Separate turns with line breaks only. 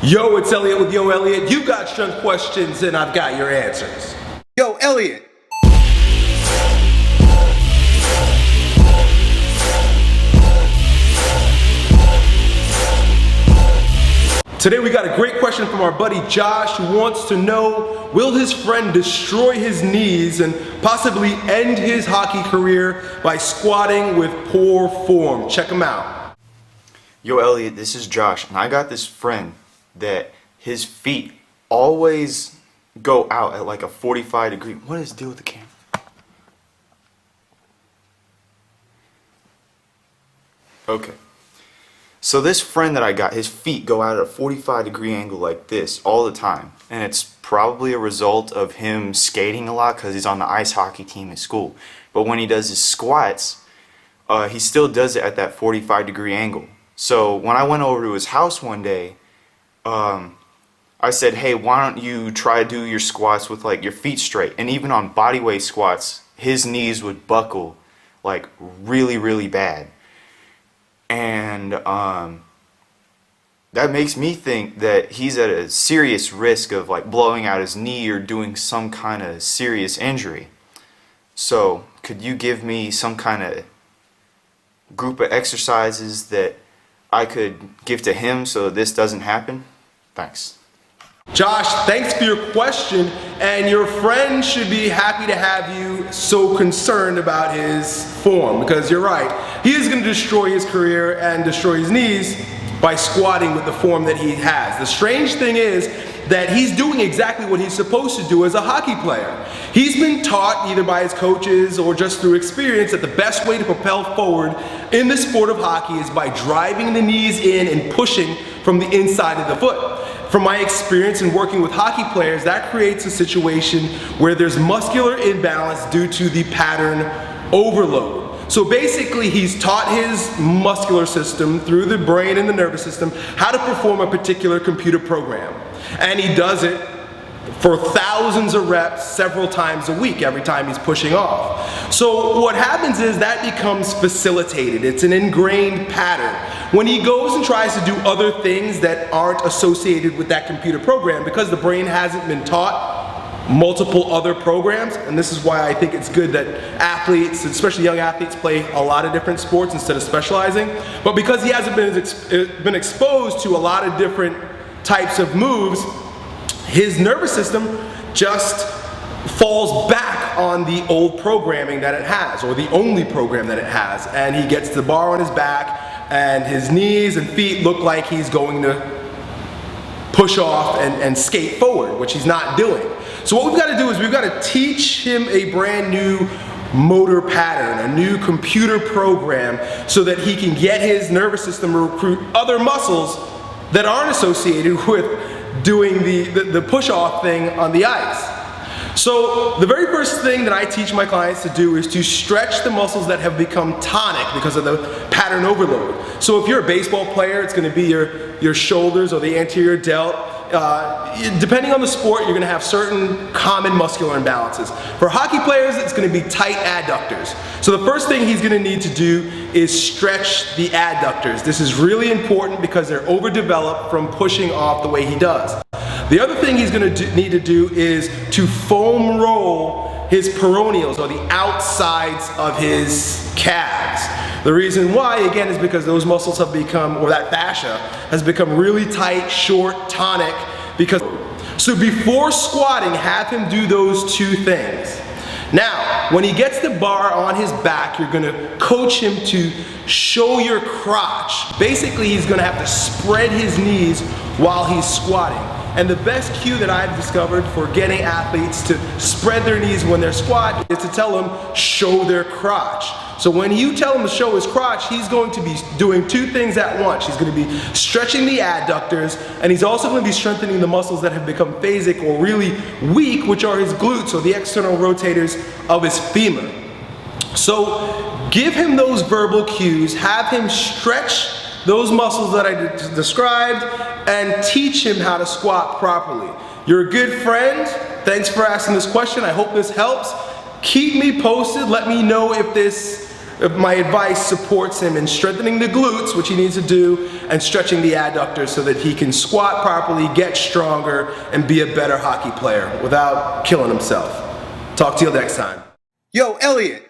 Yo, it's Elliot with Yo Elliot. You got strength questions and I've got your answers. Yo, Elliot. Today we got a great question from our buddy Josh, who wants to know, will his friend destroy his knees and possibly end his hockey career by squatting with poor form? Check him out.
Yo Elliot, this is Josh, and I got this friend that his feet always go out at like a 45-degree. What is the deal with the camera? Okay. So this friend that I got, his feet go out at a 45-degree angle like this all the time. And it's probably a result of him skating a lot because he's on the ice hockey team at school. But when he does his squats, he still does it at that 45-degree angle. So when I went over to his house one day, I said, hey, why don't you try to do your squats with like your feet straight? And even on bodyweight squats, his knees would buckle like really, really bad. And that makes me think that he's at a serious risk of like blowing out his knee or doing some kind of serious injury. So could you give me some kind of group of exercises that I could give to him so that this doesn't happen? Thanks.
Josh, thanks for your question, and your friend should be happy to have you so concerned about his form, because you're right, he is going to destroy his career and destroy his knees by squatting with the form that he has. The strange thing is that he's doing exactly what he's supposed to do as a hockey player. He's been taught either by his coaches or just through experience that the best way to propel forward in the sport of hockey is by driving the knees in and pushing from the inside of the foot. From my experience in working with hockey players, that creates a situation where there's muscular imbalance due to the pattern overload. So basically, he's taught his muscular system through the brain and the nervous system how to perform a particular computer program. And he does it for thousands of reps several times a week, every time he's pushing off. So what happens is that becomes facilitated. It's an ingrained pattern. When he goes and tries to do other things that aren't associated with that computer program, because the brain hasn't been taught multiple other programs, and this is why I think it's good that athletes, especially young athletes, play a lot of different sports instead of specializing, but because he hasn't been exposed to a lot of different types of moves, his nervous system just falls back on the old programming that it has, or the only program that it has, and he gets the bar on his back, and his knees and feet look like he's going to push off and skate forward, which he's not doing. So what we've got to do is we've got to teach him a brand new motor pattern, a new computer program, so that he can get his nervous system to recruit other muscles that aren't associated with doing the push-off thing on the ice. So the very first thing that I teach my clients to do is to stretch the muscles that have become tonic because of the pattern overload. So if you're a baseball player, it's going to be your shoulders or the anterior delt. Depending on the sport, you're going to have certain common muscular imbalances. For hockey players, it's going to be tight adductors. So the first thing he's going to need to do is stretch the adductors. This is really important because they're overdeveloped from pushing off the way he does. The other thing he's going to need to do is to foam roll his peroneals, or the outsides of his calves. The reason why, again, is because those muscles have become, or that fascia has become really tight, short, tonic, because. So before squatting, have him do those two things. Now, when he gets the bar on his back, you're going to coach him to show your crotch. Basically, he's going to have to spread his knees while he's squatting. And the best cue that I've discovered for getting athletes to spread their knees when they're squat is to tell them, show their crotch. So when you tell him to show his crotch, he's going to be doing two things at once. He's going to be stretching the adductors, and he's also going to be strengthening the muscles that have become phasic or really weak, which are his glutes, or the external rotators of his femur. So give him those verbal cues, have him stretch those muscles that I described, and teach him how to squat properly. You're a good friend. Thanks for asking this question. I hope this helps. Keep me posted. Let me know if this my advice supports him in strengthening the glutes, which he needs to do, and stretching the adductors so that he can squat properly, get stronger, and be a better hockey player without killing himself. Talk to you next time. Yo, Elliot,